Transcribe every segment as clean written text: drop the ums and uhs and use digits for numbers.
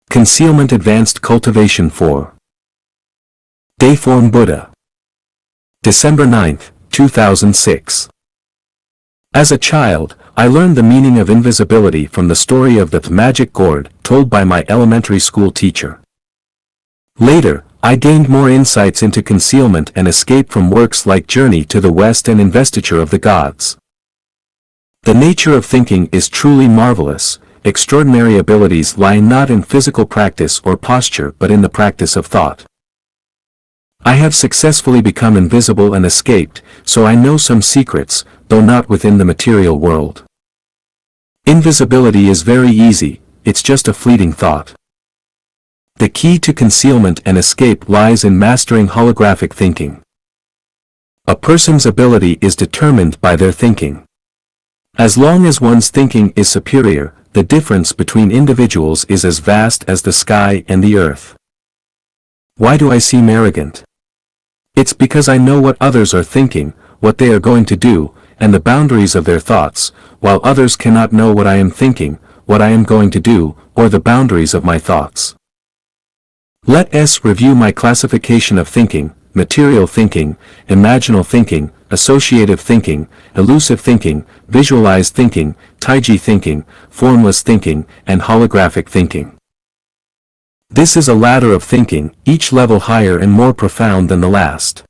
Concealment Advanced Cultivation 4. Dayform Buddha. December 9, 2006. As a child, I learned the meaning of invisibility from the story of the magic gourd told by my elementary school teacher. Later, I gained more insights into concealment and escape from works like Journey to the West and Investiture of the Gods. The nature of thinking is truly marvelous. Extraordinary abilities lie not in physical practice or posture but in the practice of thought. I have successfully become invisible and escaped, so I know some secrets, though not within the material world. Invisibility is very easy, it's just a fleeting thought. The key to concealment and escape lies in mastering holographic thinking. A person's ability is determined by their thinking. As long as one's thinking is superior, the difference between individuals is as vast as the sky and the earth. Why do I seem arrogant? It's because I know what others are thinking, what they are going to do, and the boundaries of their thoughts, while others cannot know what I am thinking, what I am going to do, or the boundaries of my thoughts. Let us review my classification of thinking: material thinking, imaginal thinking, associative thinking, elusive thinking, visualized thinking, taiji thinking, formless thinking, and holographic thinking. This is a ladder of thinking, each level higher and more profound than the last.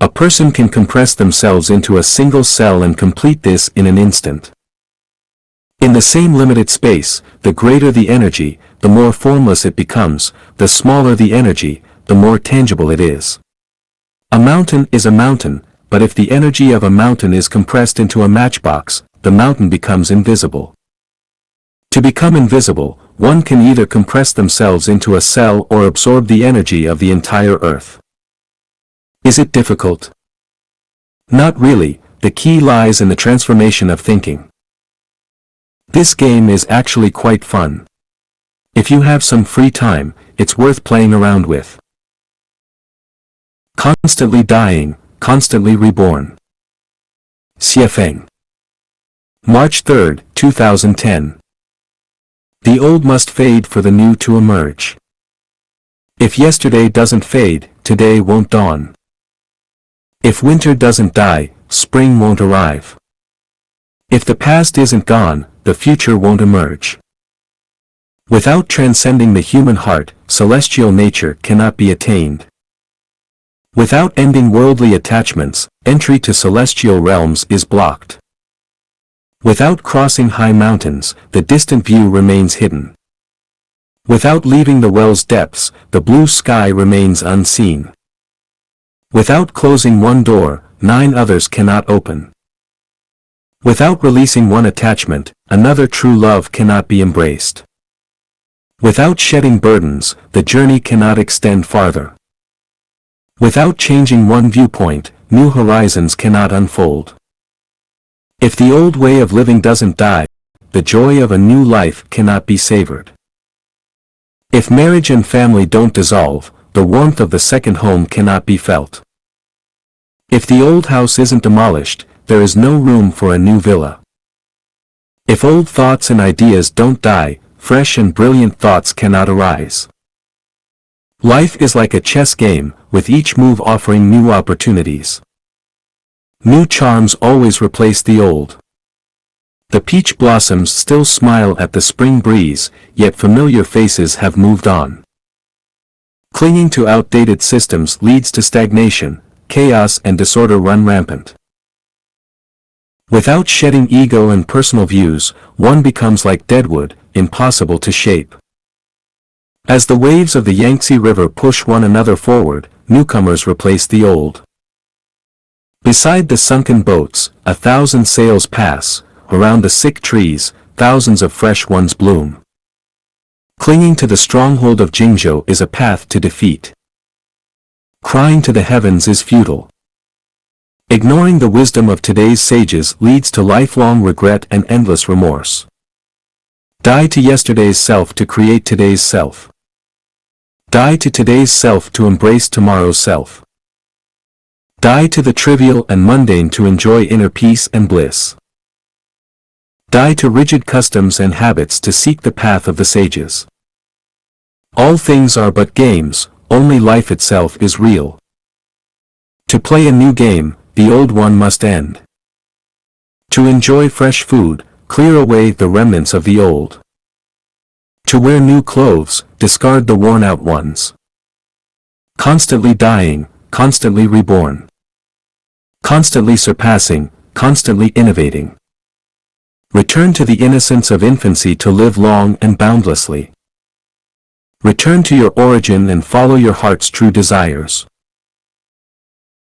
A person can compress themselves into a single cell and complete this in an instant. In the same limited space, the greater the energy, the more formless it becomes, the smaller the energy, the more tangible it is. A mountain is a mountain, but if the energy of a mountain is compressed into a matchbox, the mountain becomes invisible. To become invisible, one can either compress themselves into a cell or absorb the energy of the entire earth. Is it difficult? Not really, the key lies in the transformation of thinking. This game is actually quite fun. If you have some free time, it's worth playing around with. Constantly dying, constantly reborn. Xiefeng. March 3, 2010. The old must fade for the new to emerge. If yesterday doesn't fade, today won't dawn. If winter doesn't die, spring won't arrive. If the past isn't gone, the future won't emerge. Without transcending the human heart, celestial nature cannot be attained. Without ending worldly attachments, entry to celestial realms is blocked. Without crossing high mountains, the distant view remains hidden. Without leaving the well's depths, the blue sky remains unseen. Without closing one door, 9 others cannot open. Without releasing one attachment, another true love cannot be embraced. Without shedding burdens, the journey cannot extend farther. Without changing one viewpoint, new horizons cannot unfold. If the old way of living doesn't die, the joy of a new life cannot be savored. If marriage and family don't dissolve, the warmth of the second home cannot be felt. If the old house isn't demolished, there is no room for a new villa. If old thoughts and ideas don't die, fresh and brilliant thoughts cannot arise. Life is like a chess game, with each move offering new opportunities. New charms always replace the old. The peach blossoms still smile at the spring breeze, yet familiar faces have moved on. Clinging to outdated systems leads to stagnation, chaos and disorder run rampant. Without shedding ego and personal views, one becomes like deadwood, impossible to shape. As the waves of the Yangtze River push one another forward, newcomers replace the old. Beside the sunken boats, 1,000 sails pass, around the sick trees, thousands of fresh ones bloom. Clinging to the stronghold of Jingzhou is a path to defeat. Crying to the heavens is futile. Ignoring the wisdom of today's sages leads to lifelong regret and endless remorse. Die to yesterday's self to create today's self. Die to today's self to embrace tomorrow's self. Die to the trivial and mundane to enjoy inner peace and bliss. Die to rigid customs and habits to seek the path of the sages. All things are but games, only life itself is real. To play a new game, the old one must end. To enjoy fresh food, clear away the remnants of the old. To wear new clothes, discard the worn-out ones. Constantly dying, constantly reborn. Constantly surpassing, constantly innovating. Return to the innocence of infancy to live long and boundlessly. Return to your origin and follow your heart's true desires.